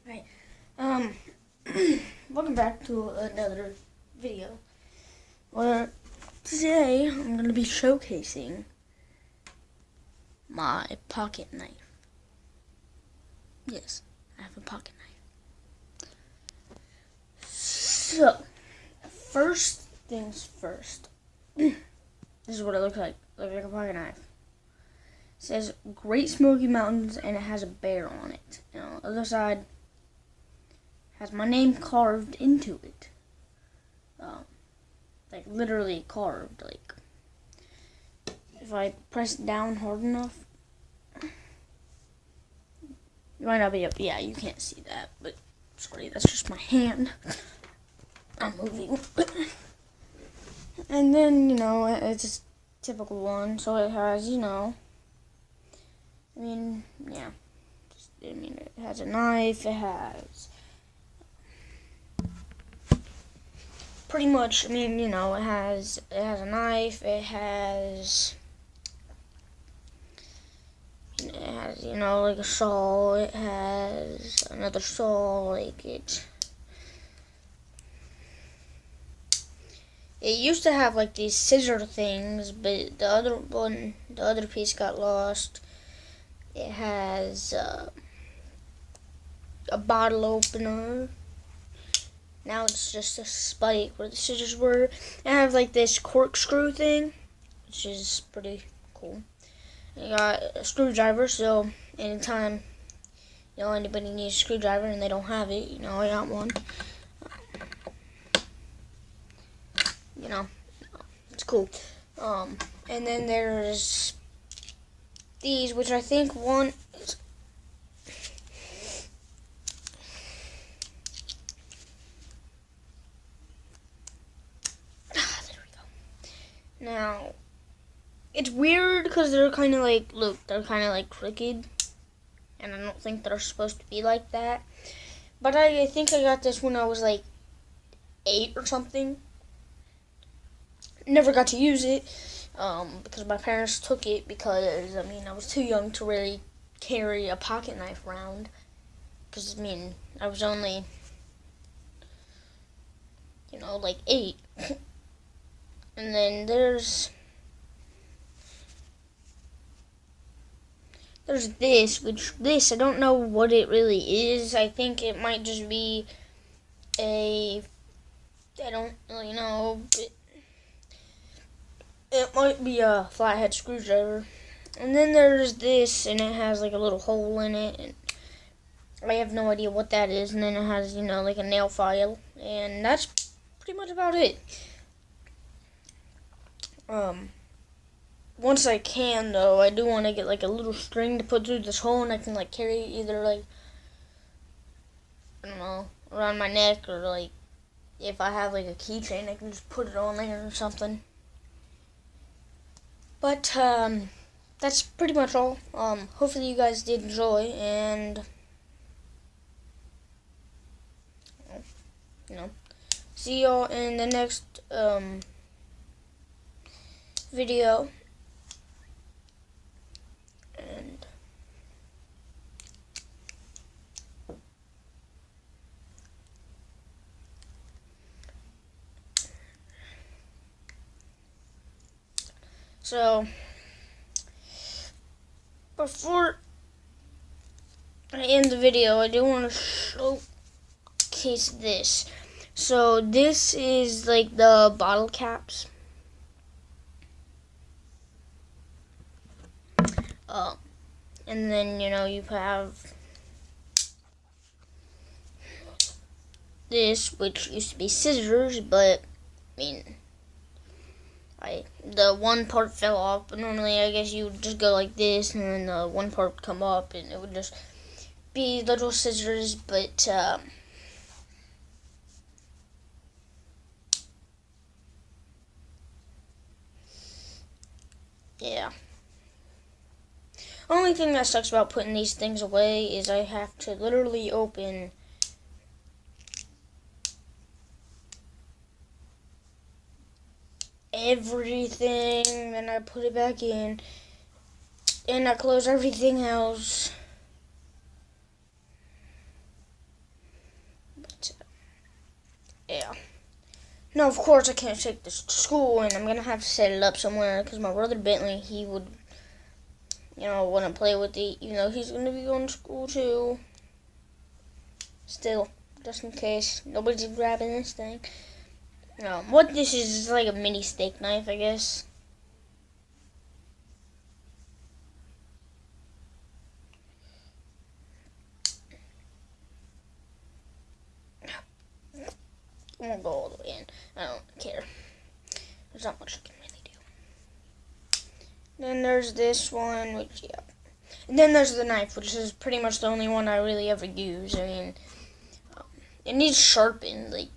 Right. Welcome back to another video where today I'm going to be showcasing my pocket knife. Yes, I have a pocket knife. So, first things first. This is what it looks like. Looks like a pocket knife. It says Great Smoky Mountains and it has a bear on it. And on the other side has my name carved into it. Like literally carved. Like if I press down hard enough, you might not be able. Yeah, you can't see that, but sorry, that's just my hand. I'm moving. And then it's a typical one, so it has it has a knife. It has pretty much, it has a knife, it has like a saw, it has another saw, like it used to have like these scissor things, but the other piece got lost. It has a bottle opener. Now it's just a spike where the scissors were. I have like this corkscrew thing, which is pretty cool. I got a screwdriver, so anytime anybody needs a screwdriver and they don't have it, I got one. It's cool. And then there's these, which I think one is. Now, it's weird because they're kind of like, they're kind of like crooked, and I don't think they're supposed to be like that. But I think I got this when I was like 8 or something. Never got to use it because my parents took it because, I was too young to really carry a pocket knife around. Because, I was only, like 8. And then there's this, I don't know what it really is. I think it might just be I don't really know, but it might be a flathead screwdriver. And then there's this, and it has like a little hole in it, and I have no idea what that is. And then it has, like a nail file, and that's pretty much about it. Once I can, though, I do want to get like a little string to put through this hole, and I can like carry it either like, I don't know, around my neck, or like if I have like a keychain, I can just put it on there or something. But that's pretty much all. Hopefully you guys did enjoy, and see y'all in the next video. And so before I end the video, I do want to showcase this. So this is like the bottle caps. And then, you have this, which used to be scissors, but, the one part fell off, but normally I guess you would just go like this, and then the one part would come up, and it would just be little scissors, but, yeah. Only thing that sucks about putting these things away is I have to literally open everything, then I put it back in, and I close everything else. No, of course I can't take this to school, and I'm going to have to set it up somewhere, because my brother Bentley, he would, want to play with it, even though he's going to be going to school too. Still, just in case nobody's grabbing this thing. What this is like a mini steak knife, I guess. I won't go all the way in. I don't care. There's not much I can really do. Then there's this one, which, yeah. And then there's the knife, which is pretty much the only one I really ever use. I mean, it needs sharpened. Like,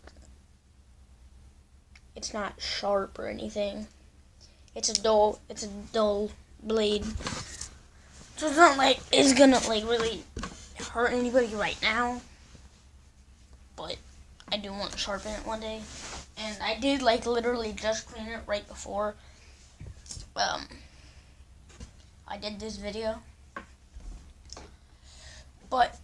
it's not sharp or anything. It's a dull blade. So it's not like it's gonna, like, really hurt anybody right now. But I do want to sharpen it one day. And I did, like, literally just clean it right before I did this video. But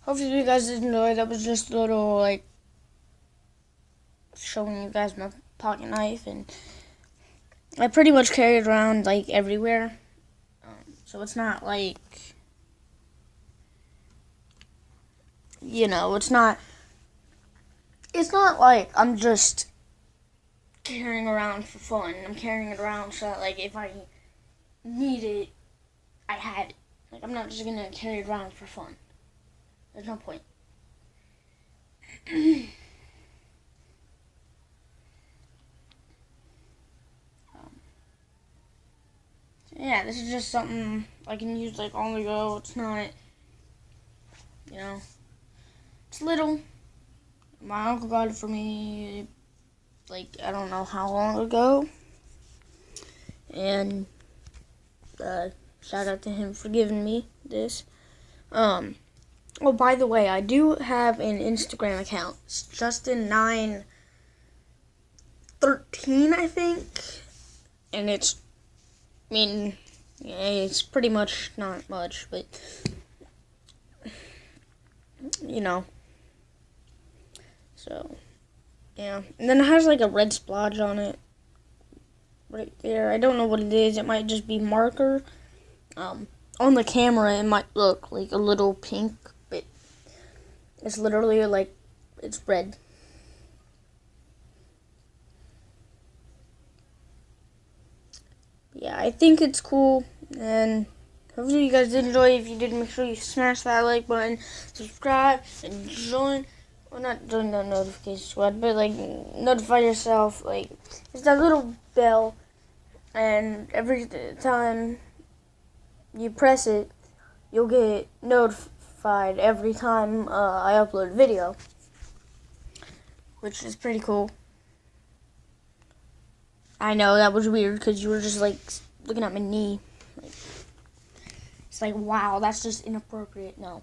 hopefully you guys did enjoy. That was just a little, like, showing you guys my pocket knife. And I pretty much carry it around, like, everywhere. So it's not, like, it's not like I'm just carrying around for fun. I'm carrying it around so that, like, if I need it, I had it. Like, I'm not just gonna carry it around for fun. There's no point. Yeah, this is just something I can use, like, on the go. It's not, it's little. My uncle got it for me, like, I don't know how long ago. And, shout out to him for giving me this. Oh, by the way, I do have an Instagram account. It's Justin913, I think. And it's, it's pretty much not much, but, So, yeah. And then it has, like, a red splodge on it. Right there. I don't know what it is. It might just be marker. On the camera, it might look like a little pink, but it's literally, like, it's red. Yeah, I think it's cool, and hopefully you guys did enjoy. If you did, make sure you smash that like button, subscribe, and join. Well, not join the notification squad, but, like, notify yourself. Like, it's that little bell, and every time you press it, you'll get notified every time I upload a video, which is pretty cool. I know that was weird because you were just, like, looking at my knee. Like, it's like, wow, that's just inappropriate. No.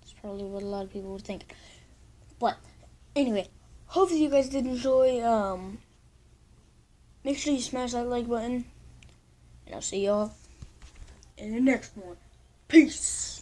That's probably what a lot of people would think. But, anyway, hopefully you guys did enjoy. Make sure you smash that like button. And I'll see y'all in the next one. Peace.